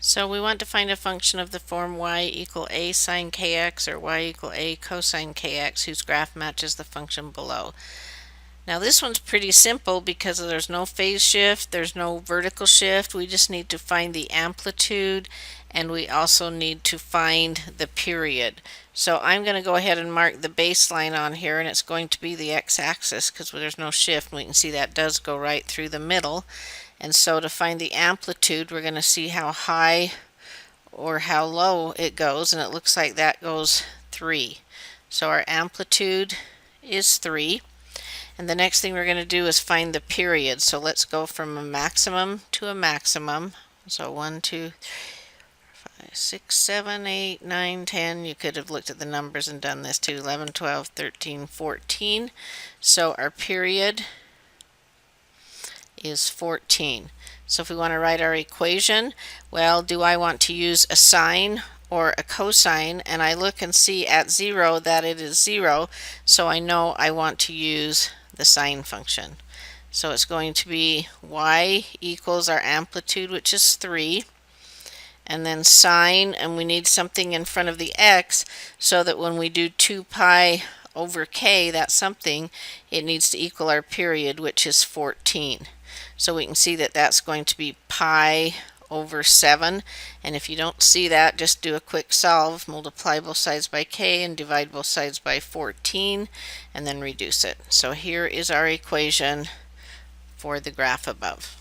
So we want to find a function of the form y equal a sine kx or y equal a cosine kx whose graph matches the function below. Now this one's pretty simple because there's no phase shift, there's no vertical shift. We just need to find the amplitude, and we also need to find the period. So I'm going to go ahead and mark the baseline on here, and it's going to be the x-axis because there's no shift. We can see that does go right through the middle. And so to find the amplitude, we're going to see how high or how low it goes, and it looks like that goes 3. So our amplitude is 3. And the next thing we're going to do is find the period. So let's go from a maximum to a maximum. So 1, 2, 5, 6, 7, 8, 9, 10. You could have looked at the numbers and done this too. 11, 12, 13, 14. So our period is 14. So if we want to write our equation, well, do I want to use a sine or a cosine? And I look and see at 0 that it is 0, so I know I want to use the sine function. So it's going to be y equals our amplitude, which is 3, and then sine, and we need something in front of the x so that when we do 2 pi over k, that something, it needs to equal our period, which is 14. So we can see that that's going to be pi over 7, and if you don't see that, just do a quick solve, multiply both sides by k and divide both sides by 14, and then reduce it. So here is our equation for the graph above.